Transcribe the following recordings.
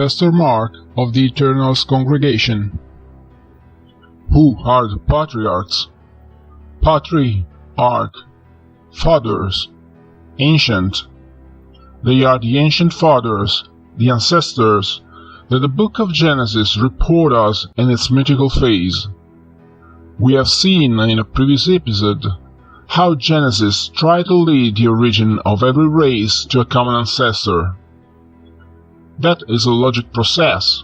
ancestor mark of the Eternal's congregation. Who are the patriarchs? Patriarch, fathers, ancient. They are the ancient fathers, the ancestors, that the book of Genesis reports us in its mythical phase. We have seen in a previous episode how Genesis tried to lead the origin of every race to a common ancestor. That is a logic process.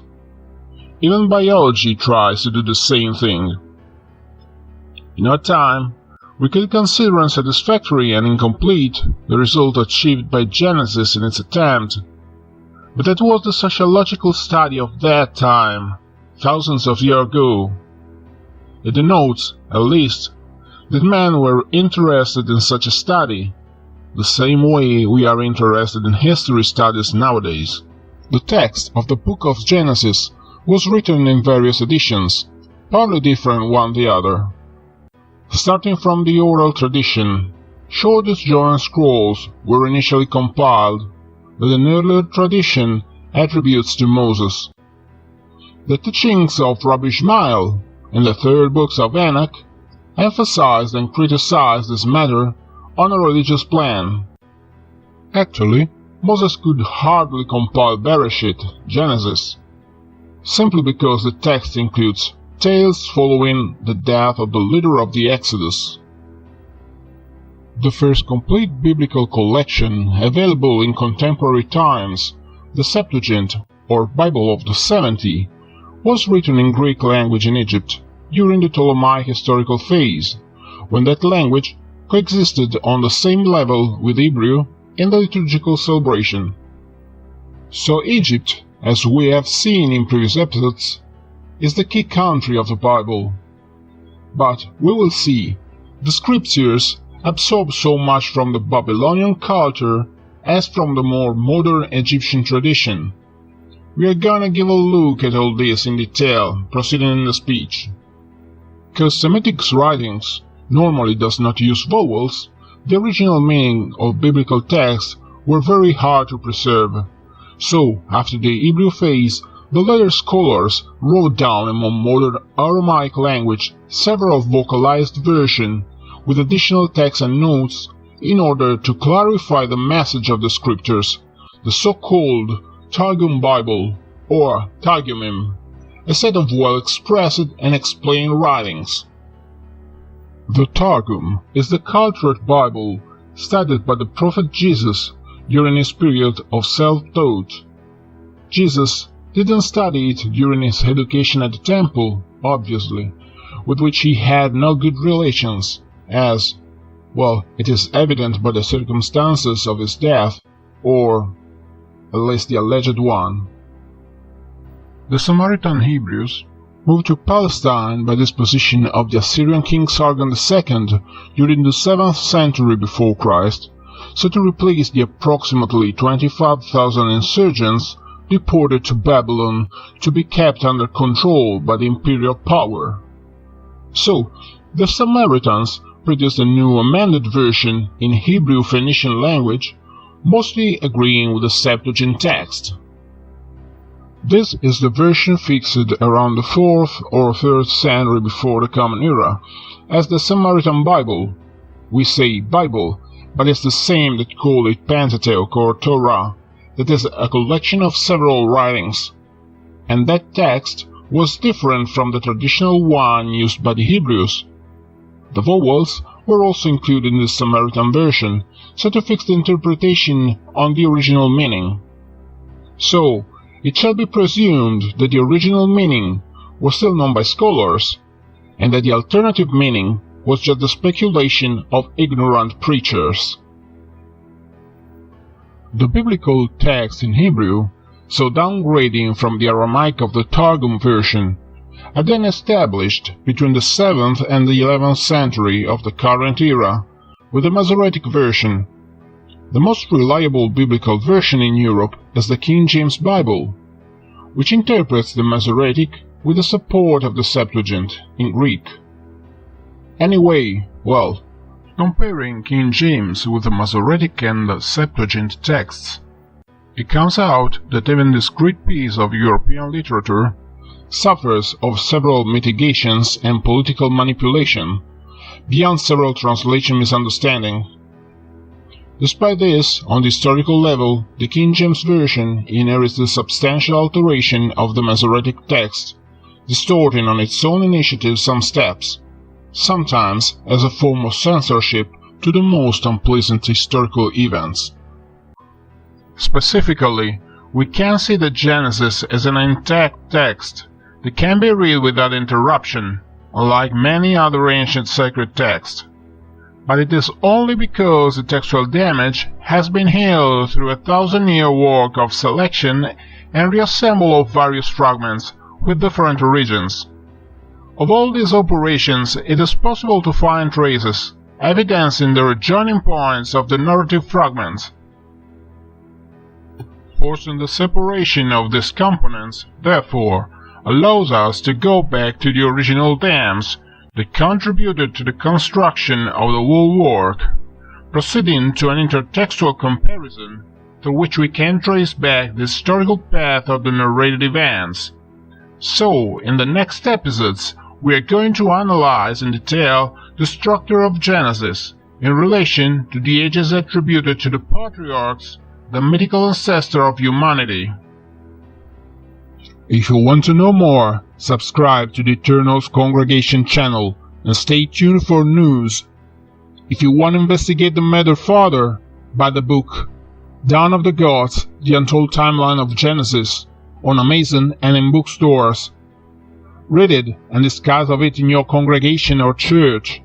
Even biology tries to do the same thing. In our time, we could consider unsatisfactory and incomplete the result achieved by Genesis in its attempt, but that was the sociological study of that time, thousands of years ago. It denotes, at least, that men were interested in such a study, the same way we are interested in history studies nowadays. The text of the book of Genesis was written in various editions, partly different one the other. Starting from the oral tradition, short disjointed scrolls were initially compiled that an earlier tradition attributes to Moses. The teachings of Rabbi Ishmael and the third books of Enoch emphasized and criticized this matter on a religious plan. Actually, Moses could hardly compile Bereshit, Genesis, simply because the text includes tales following the death of the leader of the Exodus. The first complete biblical collection available in contemporary times, the Septuagint, or Bible of the 70, was written in Greek language in Egypt during the Ptolemaic historical phase, when that language coexisted on the same level with Hebrew in the liturgical celebration. So Egypt, as we have seen in previous episodes, is the key country of the Bible. But we will see, the scriptures absorb so much from the Babylonian culture as from the more modern Egyptian tradition. We are gonna give a look at all this in detail, proceeding in the speech. Because Semitic writings normally does not use vowels, the original meaning of biblical texts were very hard to preserve. So, after the Hebrew phase, the later scholars wrote down in more modern Aramaic language several vocalized versions with additional text and notes in order to clarify the message of the scriptures, the so-called Targum Bible, or Targumim, a set of well-expressed and explained writings. The Targum is the cultured Bible studied by the prophet Jesus during his period of self-taught. Jesus didn't study it during his education at the temple, obviously, with which he had no good relations, as, well, it is evident by the circumstances of his death, or at least the alleged one. The Samaritan Hebrews moved to Palestine by disposition of the Assyrian king Sargon II during the 7th century before Christ, so to replace the approximately 25,000 insurgents deported to Babylon to be kept under control by the imperial power. So, the Samaritans produced a new amended version in Hebrew Phoenician language, mostly agreeing with the Septuagint text. This is the version fixed around the 4th or 3rd century before the Common Era, as the Samaritan Bible. We say Bible, but it's the same that call it Pentateuch or Torah, that is a collection of several writings, and that text was different from the traditional one used by the Hebrews. The vowels were also included in the Samaritan version, so to fix the interpretation on the original meaning. So, it shall be presumed that the original meaning was still known by scholars, and that the alternative meaning was just the speculation of ignorant preachers. The biblical text in Hebrew, so downgrading from the Aramaic of the Targum version, are then established between the 7th and the 11th century of the current era with the Masoretic version. The most reliable biblical version in Europe is the King James Bible, which interprets the Masoretic with the support of the Septuagint in Greek. Anyway, well, comparing King James with the Masoretic and the Septuagint texts, it comes out that even this great piece of European literature suffers of several mitigations and political manipulation, beyond several translation misunderstanding. Despite this, on the historical level, the King James Version inherits the substantial alteration of the Masoretic text, distorting on its own initiative some steps, sometimes as a form of censorship to the most unpleasant historical events. Specifically, we can see the Genesis as an intact text that can be read without interruption, unlike many other ancient sacred texts. But it is only because the textual damage has been healed through a 1,000-year work of selection and reassemble of various fragments with different origins. Of all these operations, it is possible to find traces, evidencing the rejoining points of the narrative fragments. Forcing the separation of these components, therefore, allows us to go back to the original themes that contributed to the construction of the whole work, proceeding to an intertextual comparison through which we can trace back the historical path of the narrated events. So, in the next episodes, we are going to analyze in detail the structure of Genesis in relation to the ages attributed to the patriarchs, the mythical ancestor of humanity. If you want to know more, subscribe to the Eternal's Congregation channel and stay tuned for news. If you want to investigate the matter further, buy the book Dawn of the Gods, The Untold Timeline of Genesis on Amazon and in bookstores. Read it and discuss of it in your congregation or church.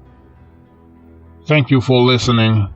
Thank you for listening.